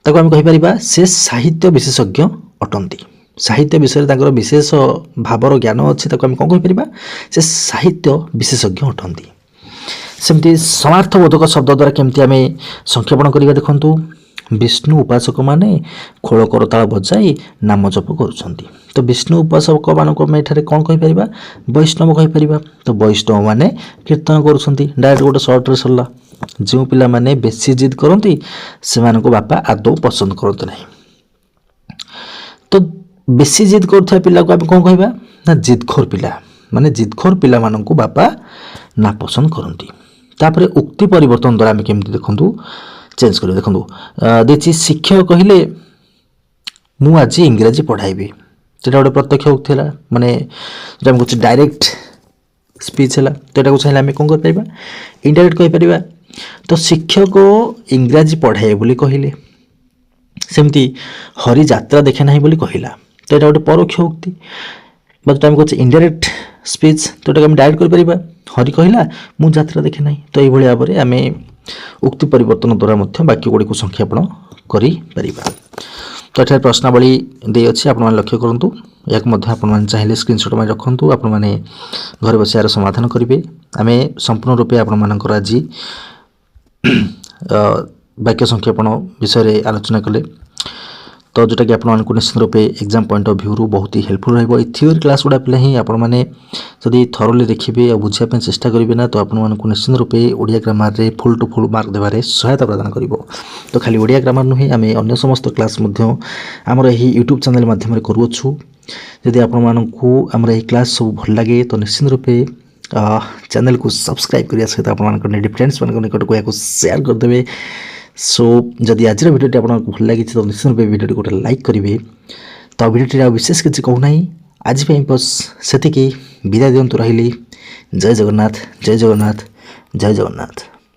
ତାକୁ ଆମେ କହିପାରିବା ସେ ସାହିତ୍ୟ ବିଶେଷଜ୍ଞ ଅଟନ୍ତି। ସାହିତ୍ୟ ବିଷୟରେ ତାଙ୍କର ବିଶେଷ ଭାବର ଜ୍ଞାନ ଅଛି, ତାକୁ ଆମେ କ'ଣ କହିପାରିବା ସେ ସାହିତ୍ୟ ବିଶେଷଜ୍ଞ ଅଟନ୍ତି। ସେମିତି ସମାର୍ଥବୋଧକ ଶବ୍ଦ ଦ୍ୱାରା କେମିତି ଆମେ ସଂକ୍ଷେପଣ କରିବା ଦେଖନ୍ତୁ, ବିଷ୍ଣୁ ଉପାସକମାନେ ଖୋଳ କରତାଳ ବଜାଇ ନାମ ଜପ କରୁଛନ୍ତି, ତ ବିଷ୍ଣୁ ଉପାସକମାନଙ୍କୁ ଆମେ ଏଠାରେ କ'ଣ କହିପାରିବା ବୈଷ୍ଣବ କହିପାରିବା, ତ ବୈଷ୍ଣବମାନେ କୀର୍ତ୍ତନ କରୁଛନ୍ତି, ଡାଇରେକ୍ଟ ଗୋଟେ ସର୍ଟରେ ସରିଲା। ଯେଉଁ ପିଲାମାନେ ବେଶୀ ଜିଦ୍ କରନ୍ତି ସେମାନଙ୍କୁ ବାପା ଆଦୌ ପସନ୍ଦ କରନ୍ତି ନାହିଁ, ତ ବେଶୀ ଜିଦ୍ କରୁଥିବା ପିଲାକୁ ଆମେ କ'ଣ କହିବା ନା ଜିଦଖୋର ପିଲା, ମାନେ ଜିଦଖୋର ପିଲାମାନଙ୍କୁ ବାପା ନାପସନ୍ଦ କରନ୍ତି। ତାପରେ ଉକ୍ତି ପରିବର୍ତ୍ତନ ଦ୍ୱାରା ଆମେ କେମିତି ଦେଖନ୍ତୁ ଚେଞ୍ଜ କରିବା ଦେଖନ୍ତୁ, ଦେଇଛି ଶିକ୍ଷକ କହିଲେ ମୁଁ ଆଜି ଇଂରାଜୀ ପଢ଼ାଇବି, ସେଟା ଗୋଟେ ପ୍ରତ୍ୟକ୍ଷ ଉକ୍ତି ହେଲା, ମାନେ ଯେଟା ଆମେ କହୁଛେ ଡାଇରେକ୍ଟ ସ୍ପିଚ୍ ହେଲା, ତ ଏଟାକୁ ଚାହିଁଲେ ଆମେ କ'ଣ କରିପାରିବା ଇନଡାଇରେକ୍ଟ କହିପାରିବା। ତ ଶିକ୍ଷକ ଇଂରାଜୀ ପଢ଼ାଇବେ ବୋଲି କହିଲେ, ସେମିତି ହରି ଯାତ୍ରା ଦେଖେ ନାହିଁ ବୋଲି କହିଲା, ତ ଏଇଟା ଗୋଟେ ପରୋକ୍ଷ ଉକ୍ତି ବା ଯେଟା ଆମେ କହୁଛେ ଇନଡାଇରେକ୍ଟ ସ୍ପିଚ୍, ତ ଏଟାକୁ ଆମେ ଡାଇରେକ୍ଟ କରିପାରିବା ହରି କହିଲା ମୁଁ ଯାତ୍ରା ଦେଖେ ନାହିଁ। ତ ଏଇଭଳି ଭାବରେ ଆମେ ଉକ୍ତି ପରିବର୍ତ୍ତନ ଦ୍ୱାରା ମଧ୍ୟ ବାକ୍ୟ ଗୁଡ଼ିକୁ ସଂକ୍ଷେପଣ କରିପାରିବା। ତ ଏଠାରେ ପ୍ରଶ୍ନାବଳୀ ଦେଇଅଛି, ଆପଣମାନେ ଲକ୍ଷ୍ୟ କରନ୍ତୁ, ଏହାକୁ ମଧ୍ୟ ଆପଣମାନେ ଚାହିଁଲେ ସ୍କ୍ରିନଶଟ୍ ମାରି ରଖନ୍ତୁ, ଆପଣମାନେ ଘରେ ବସି ଏହାର ସମାଧାନ କରିବେ। ଆମେ ସମ୍ପୂର୍ଣ୍ଣ ରୂପେ ଆପଣମାନଙ୍କର ଆଜି ବାକ୍ୟ ସଂକ୍ଷେପଣ ବିଷୟରେ ଆଲୋଚନା କଲେ, ତ ଯେଉଁଟାକି ଆପଣମାନଙ୍କୁ ନିଶ୍ଚିତ ରୂପେ ଏକ୍ଜାମ୍ ପଏଣ୍ଟ ଅଫ୍ ଭ୍ୟୁରୁ ବହୁତ ହି ହେଲ୍ପଫୁଲ୍ ରହିବ। এই থিওরি କ୍ଲାସ୍ ଗୁଡ଼ା ପିଲା ହିଁ ଆପଣମାନେ ଯଦି ଥରୋଲି ଦେଖିବେ ଆଉ ବୁଝିବା ପାଇଁ ଚେଷ୍ଟା କରିବେ ନା, ତ ଆପଣମାନଙ୍କୁ ନିଶ୍ଚିତ ରୂପେ ଓଡ଼ିଆ ଗ୍ରାମାରରେ ଫୁଲ୍ ଟୁ ଫୁଲ୍ ମାର୍କ ଦେବାରେ ସହାୟତା ପ୍ରଦାନ କରିବ। ତ ଖାଲି ଓଡ଼ିଆ ଗ୍ରାମାର ନୁହେଁ, ଆମେ ଅନ୍ୟ ସମସ୍ତ କ୍ଲାସ୍ ମଧ୍ୟ ଆମର ଏହି ୟୁଟ୍ୟୁବ୍ ଚ୍ୟାନେଲ୍ ମାଧ୍ୟମରେ କରୁଅଛୁ। ଯଦି ଆପଣମାନଙ୍କୁ ଆମର ଏହି କ୍ଲାସ୍ ସବୁ ଭଲ ଲାଗେ ତ ନିଶ୍ଚିତ ରୂପେ ଚ୍ୟାନେଲକୁ ସବସ୍କ୍ରାଇବ୍ କରିବା ସହିତ ଆପଣମାନଙ୍କ ଫ୍ରେଣ୍ଡସ୍ମାନଙ୍କ ନିକଟକୁ ଏହାକୁ ସେୟାର କରିଦେବେ। ସୋ ଯଦି ଆଜିର ଭିଡ଼ିଓଟି ଆପଣଙ୍କୁ ଭଲ ଲାଗିଛି ତ ନିଶ୍ଚିତ ରୂପେ ଭିଡ଼ିଓଟି ଗୋଟେ ଲାଇକ୍ କରିବେ। ତ ଭିଡ଼ିଓଟିରେ ଆଉ ବିଶେଷ କିଛି କହୁନାହିଁ, ଆଜି ପାଇଁ ବସ୍ ସେତିକି, ବିଦାୟ ଦିଅନ୍ତୁ, ରହିଲି। ଜୟ ଜଗନ୍ନାଥ, ଜୟ ଜଗନ୍ନାଥ, ଜୟ ଜଗନ୍ନାଥ।